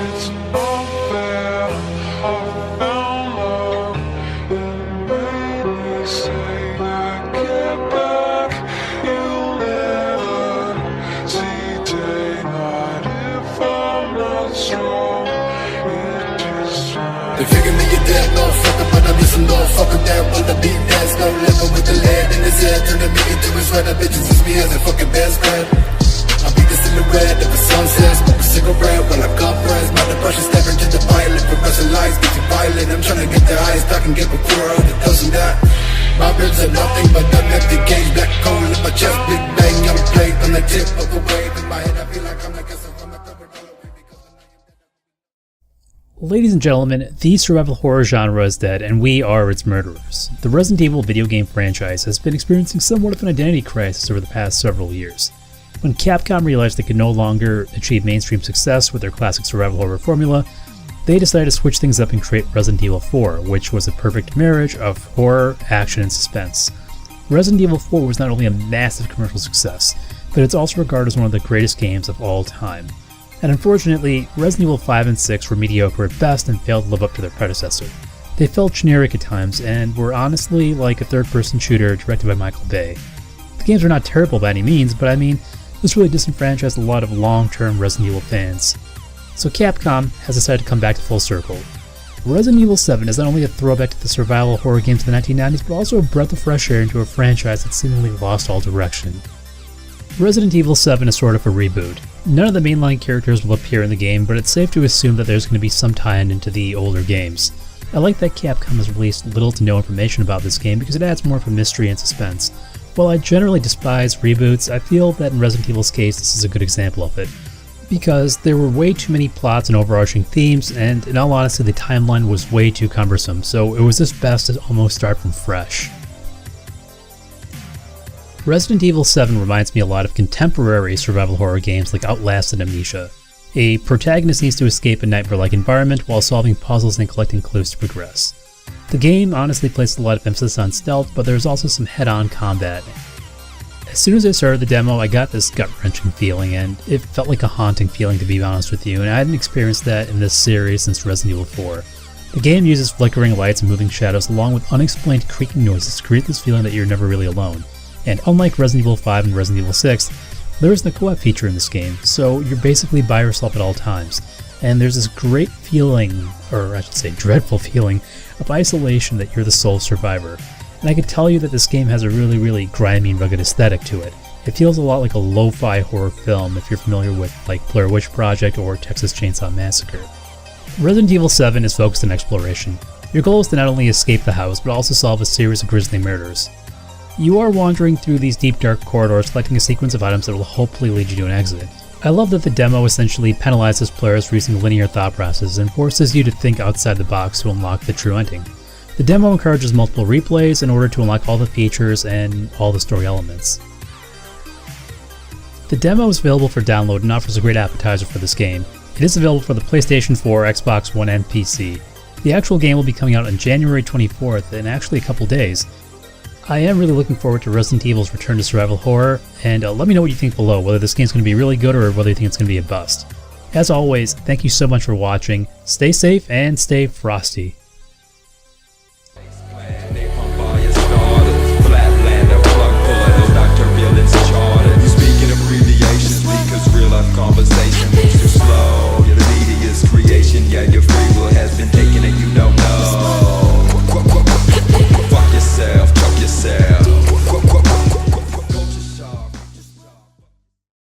It's unfair, I found love and made me say that get back. You'll never see daylight if I'm not strong. It just They figure me a dead motherfucker, but I'm just a motherfucker that wanna be next. No living with the lead in his head, turning me into his friend. That bitches use me as a fucking best friend. I'll be the silhouette of the sunset, smoke a cigarette while I compress. My depression staring to the violet, progressing lies get too violent. I'm trying to get the highest I can get before all the doesn't that. My ribs are nothing but an empty cage, black coal in my chest, big bang. I'm played on the tip of a wave. In my head I feel like I'm like a Ladies and gentlemen, the survival horror genre is dead, and we are its murderers. The Resident Evil video game franchise has been experiencing somewhat of an identity crisis over the past several years. When Capcom realized they could no longer achieve mainstream success with their classic survival horror formula, they decided to switch things up and create Resident Evil 4, which was a perfect marriage of horror, action, and suspense. Resident Evil 4 was not only a massive commercial success, but it's also regarded as one of the greatest games of all time. And unfortunately, Resident Evil 5 and 6 were mediocre at best and failed to live up to their predecessor. They felt generic at times and were honestly like a third-person shooter directed by Michael Bay. The games were not terrible by any means, but I mean, this really disenfranchised a lot of long-term Resident Evil fans. So Capcom has decided to come back to full circle. Resident Evil 7 is not only a throwback to the survival horror games of the 1990s, but also a breath of fresh air into a franchise that seemingly lost all direction. Resident Evil 7 is sort of a reboot. None of the mainline characters will appear in the game, but it's safe to assume that there's going to be some tie-in into the older games. I like that Capcom has released little to no information about this game because it adds more of a mystery and suspense. While I generally despise reboots, I feel that in Resident Evil's case this is a good example of it. Because there were way too many plots and overarching themes, and in all honesty the timeline was way too cumbersome, so it was just best to almost start from fresh. Resident Evil 7 reminds me a lot of contemporary survival horror games like Outlast and Amnesia. A protagonist needs to escape a nightmare-like environment while solving puzzles and collecting clues to progress. The game honestly places a lot of emphasis on stealth, but there's also some head-on combat. As soon as I started the demo, I got this gut-wrenching feeling, and it felt like a haunting feeling to be honest with you, and I hadn't experienced that in this series since Resident Evil 4. The game uses flickering lights and moving shadows along with unexplained creaking noises to create this feeling that you're never really alone. And unlike Resident Evil 5 and Resident Evil 6, there isn't a co-op feature in this game, so you're basically by yourself at all times. And there's this great feeling, or I should say dreadful feeling, of isolation that you're the sole survivor. And I can tell you that this game has a really grimy and rugged aesthetic to it. It feels a lot like a lo-fi horror film if you're familiar with like Blair Witch Project or Texas Chainsaw Massacre. Resident Evil 7 is focused on exploration. Your goal is to not only escape the house, but also solve a series of grisly murders. You are wandering through these deep dark corridors collecting a sequence of items that will hopefully lead you to an exit. I love that the demo essentially penalizes players for using linear thought processes and forces you to think outside the box to unlock the true ending. The demo encourages multiple replays in order to unlock all the features and all the story elements. The demo is available for download and offers a great appetizer for this game. It is available for the PlayStation 4, Xbox One, and PC. The actual game will be coming out on January 24th in actually a couple days. I am really looking forward to Resident Evil's return to survival horror, and let me know what you think below, whether this game's going to be really good or whether you think it's going to be a bust. As always, thank you so much for watching, stay safe and stay frosty.